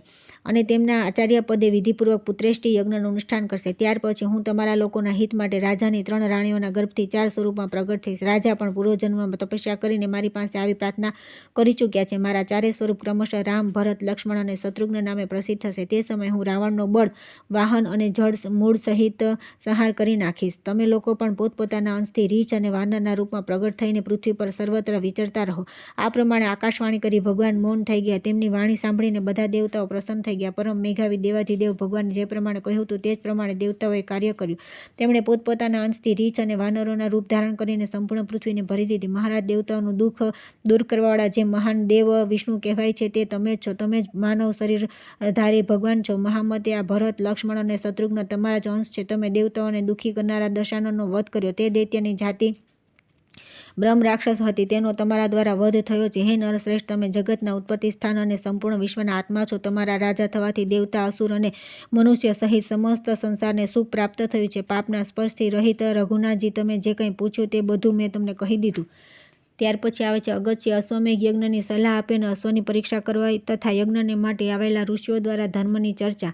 અને તેમના આચાર્ય પદે વિધિપૂર્વક પુત્રેષ્ટિ યજ્ઞનું અનુષ્ઠાન કરશે. ત્યાર પછી હું તમારા લોકોના હિત માટે રાજાની 3 રાણીઓના ગર્ભથી 4 સ્વરૂપમાં પ્રગટ થઈશ. રાજા પણ પૂર્વજન્મમાં તપસ્યા કરીને મારી પાસે આવી પ્રાર્થના કરી ચૂક્યા છે. મારા 4 સ્વરૂપ ક્રમશઃ રામ, ભરત, લક્ષ્મણ અને શત્રુઘ્ન નામે પ્રસિદ્ધ થશે. તે સમયે હું રાવણનો બળ, વાહન અને જળ મૂળ સહિત સંહાર કરી નાખીશ. તમે લોકો પણ પોતપોતાના અંશથી રીછ અને વાનરના રૂપમાં પ્રગટ થઈને પૃથ્વી પર સર્વત્ર વિચરતા રહો. આ પ્રમાણે આકાશવાણી કરી ભગવાન મૌન થઈ ગયા. તેમની વાણી સાંભળીને બધા દેવતાઓ પ્રસન્ન થઈ ગયા. પરમ મેઘાવી દેવાધિદેવ ભગવાન જે પ્રમાણે કહ્યું હતું તે જ પ્રમાણે દેવતાઓએ કાર્ય કર્યું. તેમણે પોતપોતાના અંશથી રીછ અને વાનરોના રૂપ ધારણ કરીને સંપૂર્ણ પૃથ્વીને ભરી દીધી. મહારાજ, દેવતાઓનું દુઃખ દૂર કરવાવાળા જે મહાન દેવ વિષ્ણુ કહેવાય છે તે તમે જ છો. તમે જ માનવ શરીરધારી ભગવાન છો. મહામતે આ ભરત, લક્ષ્મણ અને શત્રુઘ્ન તમારા જ અંશ છે. તમે દેવતાઓને દુઃખી કરનારા દશાનનનો વધ કર્યો. તે દૈત્યની જાતિ બ્રહ્મ રાક્ષસ હતી, તેનો તમારા દ્વારા વધ થયો છે. હે નરશ્રેષ્ઠ, તમે જગતના ઉત્પત્તિ સ્થાન અને સંપૂર્ણ વિશ્વના આત્મા છો. તમારા રાજા થવાથી દેવતા, અસુર અને મનુષ્ય સહિત સમસ્ત સંસારને સુખ પ્રાપ્ત થયું છે. પાપના સ્પર્શથી રહિત રઘુનાથજી, તમે જે કંઈ પૂછ્યું તે બધું મેં તમને કહી દીધું. ત્યાર પછી આવે છે અગત્ય. અશ્વમેઘ યજ્ઞની સલાહ આપીને અશ્વની પરીક્ષા કરવા તથા યજ્ઞને માટે આવેલા ઋષિઓ દ્વારા ધર્મની ચર્ચા.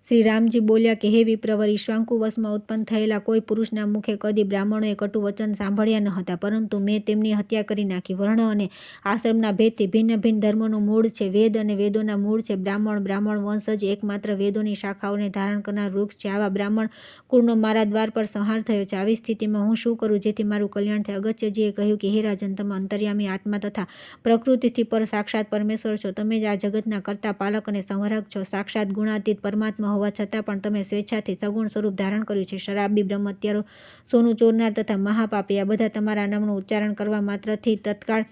શ્રી રામજી બોલ્યા કે હે વિપ્રવર, ઈક્ષ્વાકુ વંશમાં ઉત્પન્ન થયેલા કોઈ પુરુષના મુખે કદી બ્રાહ્મણોએ કટુ વચન સાંભળ્યા ન હતા, પરંતુ મેં તેમની હત્યા કરી નાખી. વર્ણ અને આશ્રમના ભેદથી ભિન્ન ભિન્ન ધર્મોનું મૂળ છે. વેદ અને વેદોના મૂળ છે બ્રાહ્મણ. બ્રાહ્મણ વંશ જ એકમાત્ર વેદોની શાખાઓને ધારણ કરનાર વૃક્ષ છે. આવા બ્રાહ્મણ કુળનો મારા દ્વાર પર સંહાર થયો છે. આવી સ્થિતિમાં હું શું કરું જેથી મારું કલ્યાણ થાય? અગત્યજીએ કહ્યું કે હે રાજન, તમે અંતર્યામી આત્મા તથા પ્રકૃતિથી પર સાક્ષાત પરમેશ્વર છો. તમે જ આ જગતના કર્તા, પાલક અને સંહારક છો. સાક્ષાત ગુણાતીત પરમાત્મા હોવા છતાં પણ તમે સ્વેચ્છાથી સગુણ સ્વરૂપ ધારણ કર્યું છે. શરાબી, બ્રહ્મત્યારો, સોનું ચોરનાર તથા મહાપાપી આ બધા તમારા નામનું ઉચ્ચારણ કરવા માત્રથી તત્કાળ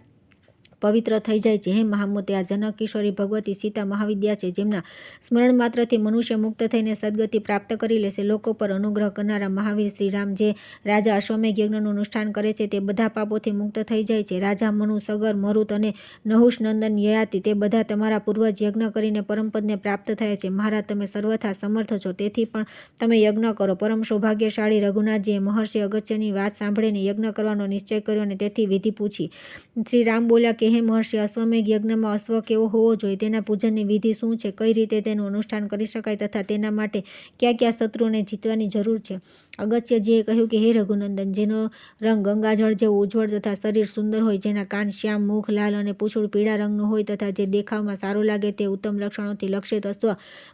પવિત્ર થઈ જાય છે. હે મહામૂર્તિ, આ જનક કિશોરી ભગવતી સીતા મહાવિદ્યા છે, જેમના સ્મરણ માત્રથી મનુષ્ય મુક્ત થઈને સદગતિ પ્રાપ્ત કરી લેશે. લોકો પર અનુગ્રહ કરનારા મહાવીર શ્રી રામ, જે રાજા અશ્વમેઘ યજ્ઞનું અનુષ્ઠાન કરે છે તે બધા પાપોથી મુક્ત થઈ જાય છે. રાજા મનુ, સગર, મરુત અને નહુષ નંદન, યયાતિ તે બધા તમારા પૂર્વજ યજ્ઞ કરીને પરમપદને પ્રાપ્ત થયા છે. મહારાજ, તમે સર્વથા સમર્થ છો, તેથી પણ તમે યજ્ઞ કરો. પરમ સૌભાગ્યશાળી રઘુનાથજીએ મહર્ષિ અગત્યની વાત સાંભળીને યજ્ઞ કરવાનો નિશ્ચય કર્યો અને તેથી વિધિ પૂછી. શ્રી રામ બોલ્યા કે હે મહર્ષિ, અશ્વમેઘ યજ્ઞમાં અશ્વ કેવો હોવો જોઈએ, તેના પૂજનની વિધિ શું છે, કઈ રીતે તેનું અનુષ્ઠાન કરી શકાય તથા તેના માટે કયા કયા શત્રુઓને જીતવાની જરૂર છે? અગત્યજીએ કહ્યું કે હે રઘુનંદન, જેનો રંગ ગંગાજળ જેવો ઉજ્જવળ તથા શરીર સુંદર હોય, જેના કાન શ્યામ, મુખ લાલ અને પૂંછડું પીળા રંગનું હોય તથા જે દેખાવમાં સારું લાગે તે ઉત્તમ લક્ષણોથી લક્ષિત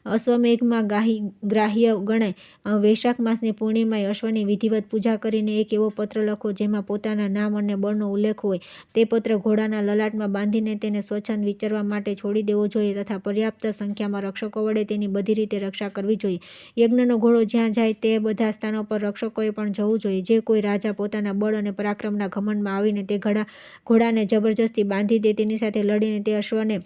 અશ્વમેઘમાં ગ્રાહ્ય ગણાય. વૈશાખ માસની પૂર્ણિમાએ અશ્વની વિધિવત પૂજા કરીને એક એવો પત્ર લખો જેમાં પોતાના નામ અને બળનો ઉલ્લેખ હોય. તે પત્ર ઘોડાના લલાટ લલાટમાં બાંધીને તેને સ્વચ્છંદ વિચરવા માટે છોડી દેવો જોઈએ તથા પર્યાપ્ત સંખ્યામાં રક્ષકો વડે તેની બધી રીતે રક્ષા કરવી જોઈએ. યજ્ઞનો ઘોડો જ્યાં જાય તે બધા સ્થાનો પર રક્ષકોએ પણ જવું જોઈએ. જે કોઈ રાજા પોતાના બળ અને પરાક્રમના ઘમંડમાં આવીને તે ઘોડાને જબરજસ્તી બાંધી દે, તેની સાથે લડીને તે અશ્વને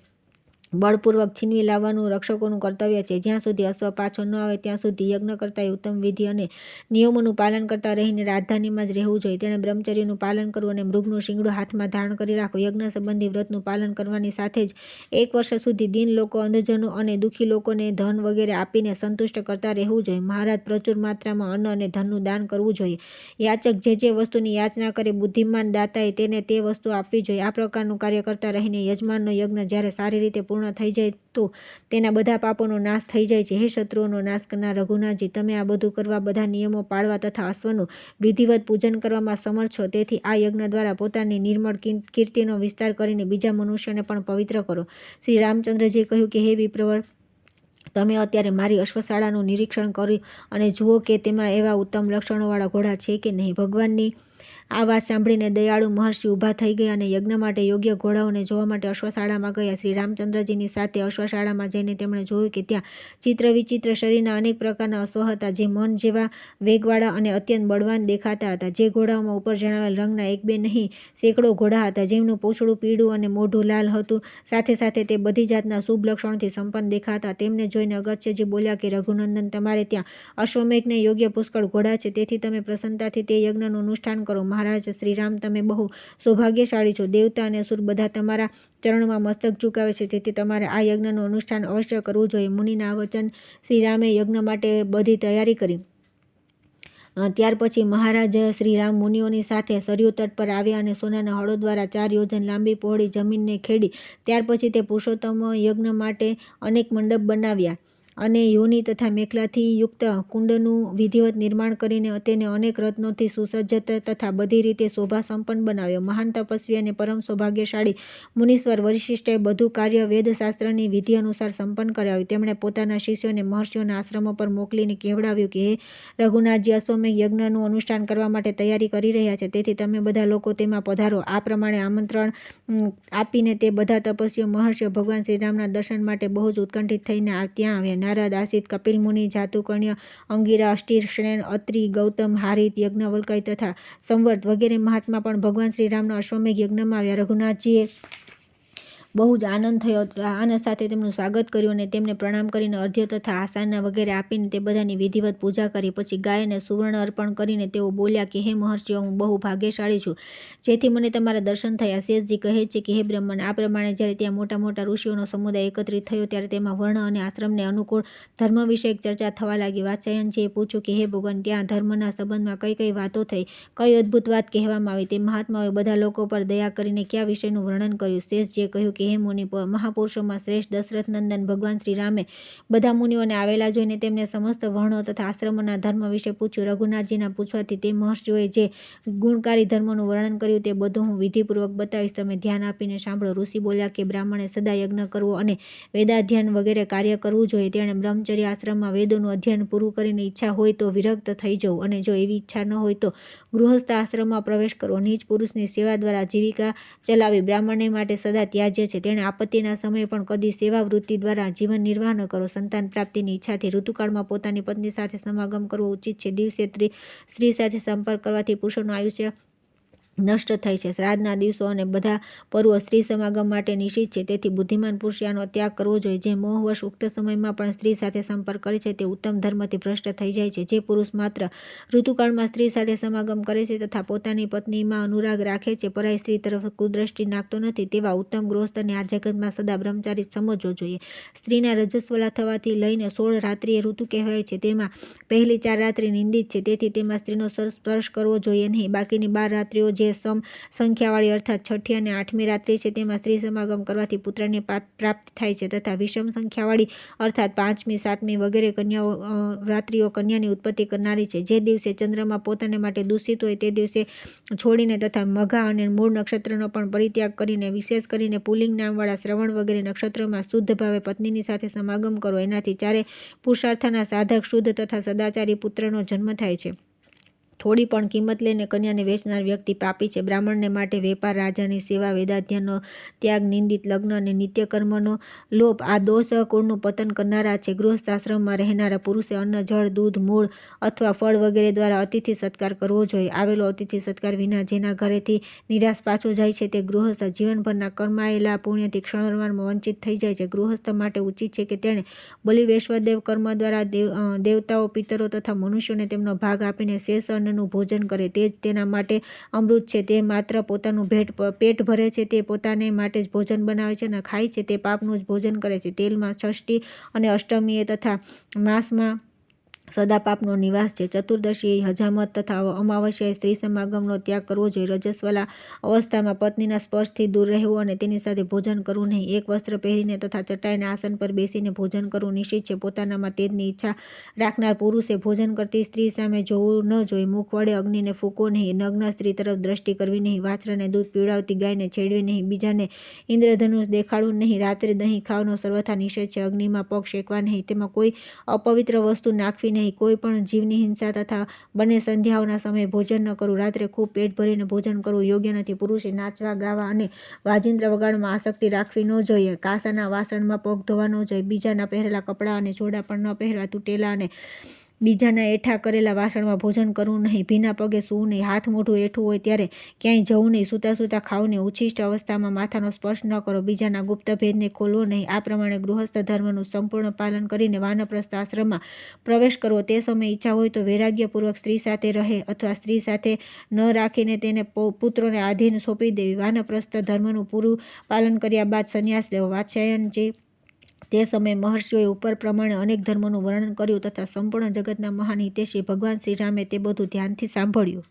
બળપૂર્વક છીનવી લાવવાનું રક્ષકોનું કર્તવ્ય છે. જ્યાં સુધી અશ્વ પાછો ન આવે ત્યાં સુધી યજ્ઞકર્તાએ ઉત્તમ વિધિ અને નિયમોનું પાલન કરતા રહીને રાજધાનીમાં જ રહેવું જોઈએ. તેણે બ્રહ્મચર્યનું પાલન કરવું અને મૃગનું શિંગડું હાથમાં ધારણ કરી રાખવું. યજ્ઞ સંબંધી વ્રતનું પાલન કરવાની સાથે જ 1 વર્ષ સુધી દીન લોકો, અંધજનો અને દુઃખી લોકોને ધન વગેરે આપીને સંતુષ્ટ કરતા રહેવું જોઈએ. મહારાજ પ્રચુર માત્રામાં અન્ન અને ધનનું દાન કરવું જોઈએ. યાચક જે વસ્તુની યાચના કરે, બુદ્ધિમાન દાતાએ તેને તે વસ્તુ આપવી જોઈએ. આ પ્રકારનું કાર્ય કરતા રહીને યજમાનનો યજ્ઞ જ્યારે સારી રીતે પૂર્ણ થઈ જાય તો તેના બધા પાપોનો નાશ થઈ જાય છે. હે શત્રુઓનો નાશ કરનાર રઘુનાથજી, તમે આ બધું કરવા, બધા નિયમો પાળવા તથા અશ્વનું વિધિવત પૂજન કરવામાં સમર્થ છો. તેથી આ યજ્ઞ દ્વારા પોતાની નિર્મળ કીર્તિનો વિસ્તાર કરીને બીજા મનુષ્યોને પણ પવિત્ર કરો. શ્રી રામચંદ્રજીએ કહ્યું કે હે વિપ્રવર, તમે અત્યારે મારી અશ્વશાળાનું નિરીક્ષણ કરી અને જુઓ કે તેમાં એવા ઉત્તમ લક્ષણોવાળા ઘોડા છે કે નહીં. ભગવાનની આ વાત સાંભળીને દયાળુ મહર્ષિ ઊભા થઈ ગયા અને યજ્ઞ માટે યોગ્ય ઘોડાઓને જોવા માટે અશ્વશાળામાં ગયા. શ્રી રામચંદ્રજીની સાથે અશ્વશાળામાં જઈને તેમણે જોયું કે ત્યાં ચિત્ર વિચિત્ર શરીરના અનેક પ્રકારના અશ્વ હતા, જે મન જેવા વેગવાળા અને અત્યંત બળવાન દેખાતા હતા. જે ઘોડાઓમાં ઉપર જણાવેલ રંગના 1-2 નહીં, સેંકડો ઘોડા હતા, જેમનું પૂંછડું પીળું અને મોઢું લાલ હતું. સાથે સાથે તે બધી જાતના શુભ લક્ષણોથી સંપન્ન દેખાતા. તેમને જોઈને અગસ્ત્યજી બોલ્યા કે રઘુનંદન, તમારે ત્યાં અશ્વમેઘને યોગ્ય પુષ્કળ ઘોડા છે, તેથી તમે પ્રસન્નતાથી તે યજ્ઞનું અનુષ્ઠાન કરો. મહારાજ શ્રીરામ, તમે બહુ સૌભાગ્યશાળી છો. દેવતા અને અસુર બધા તમારા ચરણોમાં મસ્તક ઝુકાવે છે, તેથી તમારે આ યજ્ઞનું અનુષ્ઠાન અવશ્ય કરવું જોઈએ. મુનિના વચન શ્રીરામે યજ્ઞ માટે બધી તૈયારી કરી. ત્યાર પછી મહારાજ શ્રીરામ મુનિઓની સાથે સરયુ તટ પર આવ્યા અને સોનાના હળો દ્વારા 4 યોજન લાંબી પહોળી જમીનને ખેડી ત્યાર પછી તે પુરુષોત્તમ યજ્ઞ માટે અનેક મંડપ બનાવ્યા અને યોનિ તથા મેખલાથી યુક્ત કુંડનું વિધિવત નિર્માણ કરીને તેને અનેક રત્નોથી સુસજ્જ તથા બધી રીતે શોભા સંપન્ન બનાવ્યો. મહાન તપસ્વી અને પરમ સૌભાગ્યશાળી મુનીશ્વર વશિષ્ઠે બધું કાર્ય વેદશાસ્ત્રની વિધિ અનુસાર સંપન્ન કરાવ્યું. તેમણે પોતાના શિષ્યોને મહર્ષિઓના આશ્રમો પર મોકલીને કહેવડાવ્યું કે હે રઘુનાથજી, અશ્વમેઘ યજ્ઞનું અનુષ્ઠાન કરવા માટે તૈયારી કરી રહ્યા છે, તેથી તમે બધા લોકો તેમાં પધારો. આ પ્રમાણે આમંત્રણ આપીને તે બધા તપસ્વીઓ મહર્ષિઓ ભગવાન શ્રીરામના દર્શન માટે બહુ જ ઉત્કંઠિત થઈને ત્યાં આવ્યા. નારદ, આસિત, કપિલ મુનિ, જાતુકર્ણ્ય, અંગિરા, અષ્ટિશ્રેણ, અત્રિ, ગૌતમ, હારિત, યજ્ઞવલ્ક્ય તથા સંવર્ત વગેરે મહાત્મા પણ ભગવાન શ્રીરામના અશ્વમેઘ યજ્ઞમાં આવ્યા. રઘુનાથજીએ બહુ જ આનંદ થયો. આનંદ સાથે તેમનું સ્વાગત કર્યું અને તેમને પ્રણામ કરીને અર્ઘ્ય તથા આસન વગેરે આપીને તે બધાની વિધિવત પૂજા કરી. પછી ગાય અને સુવર્ણ અર્પણ કરીને તેઓ બોલ્યા કે હે મહર્ષિઓ, હું બહુ ભાગ્યશાળી છું, જેથી મને તમારા દર્શન થયા. શેષજી કહે છે કે હે બ્રહ્મન, આ પ્રમાણે જ્યારે ત્યાં મોટા મોટા ઋષિઓનો સમુદાય એકત્રિત થયો ત્યારે તેમાં વર્ણ અને આશ્રમને અનુકૂળ ધર્મ વિષયક ચર્ચા થવા લાગી. વાત્સ્યાયનજીએ પૂછ્યું કે હે ભગવાન, ત્યાં ધર્મના સંબંધમાં કઈ કઈ વાતો થઈ, કઈ અદ્ભુત વાત કહેવામાં આવી, તે મહાત્માઓએ બધા લોકો પર દયા કરીને કયા વિષયનું વર્ણન કર્યું. શેષજીએ કહ્યું કે હે મુનિ, મહાપુરુષોમાં શ્રેષ્ઠ દશરથ નંદન ભગવાન શ્રી રામે બધા મુનિઓને આવેલા જોઈને તેમને સમસ્ત વર્ણો તથા આશ્રમોના ધર્મ વિશે પૂછ્યું. રઘુનાથજીના પૂછવાથી તે મહર્ષિઓએ જે ગુણકારી ધર્મોનું વર્ણન કર્યું તે બધું હું વિધિપૂર્વક બતાવીશ, તમે ધ્યાન આપીને સાંભળો. ઋષિ બોલ્યા કે બ્રાહ્મણે સદા યજ્ઞ કરવો અને વેદાધ્યયન વગેરે કાર્ય કરવું જોઈએ. તેણે બ્રહ્મચર્ય આશ્રમમાં વેદોનું અધ્યયન પૂરું કરીને ઈચ્છા હોય તો વિરક્ત થઈ જવું, અને જો એવી ઈચ્છા ન હોય તો ગૃહસ્થ આશ્રમમાં પ્રવેશ કરવો. નીચ પુરુષની સેવા દ્વારા જીવિકા ચલાવવી બ્રાહ્મણને માટે સદા ત્યાજ્ય છે. તેણે આપત્તિના સમયે પણ કદી સેવા વૃત્તિ દ્વારા જીવન નિર્વાહ ન કરો. સંતાન પ્રાપ્તિની ઈચ્છાથી ઋતુકાળમાં પોતાની પત્ની સાથે સમાગમ કરવો ઉચિત છે. દિવસે સ્ત્રી સાથે સંપર્ક કરવાથી પુરુષોનું આયુષ્ય નષ્ટ થાય છે. શ્રાદ્ધના દિવસો અને બધા પર્વો સ્ત્રી સમાગમ માટે નિશ્ચિત છે, તેથી બુદ્ધિમાન પુરુષે આનો ત્યાગ કરવો જોઈએ. જે મોહવશ ઉક્ત સમયમાં પણ સ્ત્રી સાથે સંપર્ક કરે છે તે ઉત્તમ ધર્મથી ભ્રષ્ટ થઈ જાય છે. જે પુરુષ માત્ર ઋતુકાળમાં સ્ત્રી સાથે સમાગમ કરે છે તથા પોતાની પત્નીમાં અનુરાગ રાખે છે, પરાઈ સ્ત્રી તરફ કુદ્રષ્ટિ નાખતો નથી, તેવા ઉત્તમ ગૃહસ્થને આ જગતમાં સદા બ્રહ્મચારી સમજવો જોઈએ. સ્ત્રીના રજસ્વલા થવાથી લઈને 16 રાત્રિએ ઋતુ કહેવાય છે, તેમાં પહેલી 4 રાત્રિ નિંદિત છે, તેથી તેમાં સ્ત્રીનો સ્પર્શ કરવો જોઈએ નહીં. બાકીની 12 રાત્રિઓ જે સમ સંખ્યાવાળી અર્થાત 6ઠી અને 8મી રાત્રિ છે, તેમાં સ્ત્રી સમાગમ કરવાથી પુત્રની પ્રાપ્તિ થાય છે, તથા વિષમ સંખ્યાવાળી અર્થાત 5મી, 7મી વગેરે રાત્રિઓ કન્યાની ઉત્પત્તિ કરનારી છે. જે દિવસે ચંદ્રમા પોતાને માટે દૂષિત હોય તે દિવસે છોડીને તથા મઘા અને મૂળ નક્ષત્રનો પણ પરિત્યાગ કરીને વિશેષ કરીને પુલિંગ નામવાળા શ્રવણ વગેરે નક્ષત્રોમાં શુદ્ધ ભાવે પત્નીની સાથે સમાગમ કરો. એનાથી ચારે પુરુષાર્થના સાધક શુદ્ધ તથા સદાચારી પુત્રનો જન્મ થાય છે. થોડી પણ કિંમત લઈને કન્યાને વેચનાર વ્યક્તિ પાપી છે. બ્રાહ્મણને માટે વેપાર, રાજાની સેવા, વેદાધ્યનનો ત્યાગ, નિંદિત લગ્ન અને નિત્યકર્મનો લોપ આ દોષ કુળનું પતન કરનારા છે. ગૃહસ્થ આશ્રમમાં રહેનારા પુરુષે અન્ન, જળ, દૂધ, મૂળ અથવા ફળ વગેરે દ્વારા અતિથિ સત્કાર કરવો જોઈએ. આવેલો અતિથિ સત્કાર વિના જેના ઘરેથી નિરાશ પાછો જાય છે તે ગૃહસ્થ જીવનભરના કમાયેલા પુણ્યથી ક્ષણવારમાં વંચિત થઈ જાય છે. ગૃહસ્થ માટે ઉચિત છે કે તેણે બલિ વૈશ્વદેવ કર્મ દ્વારા દેવતાઓ, પિતરો તથા મનુષ્યોને તેમનો ભાગ આપીને શેષ અન્નનું ભોજન કરે. તે જ તેના માટે અમૃત છે. તે માત્ર પોતાનું પેટ ભરે છે, તે પોતાને માટે જ ભોજન બનાવે છે અને ખાય છે, તે પાપનું જ ભોજન કરે છે. તેલમાં ષષ્ઠી અને અષ્ટમીએ તથા માસમાં સદા પાપનો નિવાસ છે. ચતુર્દશીએ હજામત તથા અમાવસ્યાએ સ્ત્રી સમાગમનો ત્યાગ કરવો જોઈએ. રજસ્વલા અવસ્થામાં પત્નીના સ્પર્શથી દૂર રહેવું અને તેની સાથે ભોજન કરવું નહીં. એક વસ્ત્ર પહેરીને તથા ચટાઈના આસન પર બેસીને ભોજન કરવું નિષિદ્ધ છે. પોતાનામાં તેજની ઈચ્છા રાખનાર પુરુષે ભોજન કરતી સ્ત્રી સામે જોવું ન જોઈએ. મુખ વડે અગ્નિને ફૂંકવો નહીં. નગ્ન સ્ત્રી તરફ દ્રષ્ટિ કરવી નહીં. વાછરાને દૂધ પીવડાવતી ગાયને છેડવી નહીં. બીજાને ઇન્દ્રધનુષ દેખાડવું નહીં. રાત્રે દહીં ખાવાનો સર્વથા નિષેધ છે. અગ્નિમાં પગ શેકવા નહીં. તેમાં કોઈ અપવિત્ર વસ્તુ નાખવી નહીં. કોઈ પણ જીવની હિંસા તથા બંને સંધ્યાઓના સમયે ભોજન ન કરવું. રાત્રે ખૂબ પેટ ભરીને ભોજન કરવું યોગ્ય નથી. પુરુષે નાચવા, ગાવા અને વાજિંત્ર વગાડવામાં આસક્તિ રાખવી ન જોઈએ. કાંસાના વાસણમાં પગ ધોવા ન જોઈએ. બીજાના પહેરેલા કપડાં અને જોડા પણ ન પહેરવા. તૂટેલા અને બીજાના એઠા કરેલા વાસણમાં ભોજન કરવું નહીં. ભીના પગે સૂવું નહીં. હાથ મોઢું એઠું હોય ત્યારે ક્યાંય જવું નહીં. સૂતા સૂતા ખાવું નહીં. ઉચ્છિષ્ટ અવસ્થામાં માથાનો સ્પર્શ ન કરો. બીજાના ગુપ્ત ભેદને ખોલવો નહીં. આ પ્રમાણે ગૃહસ્થ ધર્મનું સંપૂર્ણ પાલન કરીને વાનપ્રસ્થ આશ્રમમાં પ્રવેશ કરવો. તે સમયે ઈચ્છા હોય તો વૈરાગ્યપૂર્વક સ્ત્રી સાથે રહે અથવા સ્ત્રી સાથે ન રાખીને તેને પુત્રોને આધીન સોંપી દેવી. વાનપ્રસ્થ ધર્મનું પૂરું પાલન કર્યા બાદ સંન્યાસ લેવો. વાત્સ્યાયનજી તે સમયે મહર્ષિઓએ ઉપર પ્રમાણે અનેક ધર્મોનું વર્ણન કર્યું તથા સંપૂર્ણ જગતના મહાન હિતેશી ભગવાન શ્રી રામે તે બધું ધ્યાનથી સાંભળ્યું.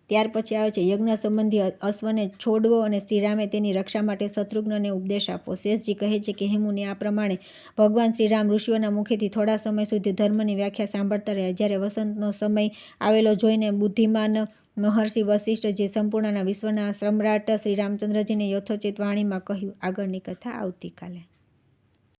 ત્યાર પછી આવે છે યજ્ઞ સંબંધી અશ્વને છોડવો અને શ્રીરામે તેની રક્ષા માટે શત્રુઘ્નને ઉપદેશ આપવો. શેષજી કહે છે કે હે મુનિ, આ પ્રમાણે ભગવાન શ્રીરામ ઋષિઓના મુખેથી થોડા સમય સુધી ધર્મની વ્યાખ્યા સાંભળતા રહ્યા. જ્યારે વસંતનો સમય આવેલો જોઈને બુદ્ધિમાન મહર્ષિ વશિષ્ઠ, જે સંપૂર્ણના વિશ્વના સમ્રાટ શ્રી રામચંદ્રજીને યથોચિત વાણીમાં કહ્યું. આગળની કથા આવતીકાલે.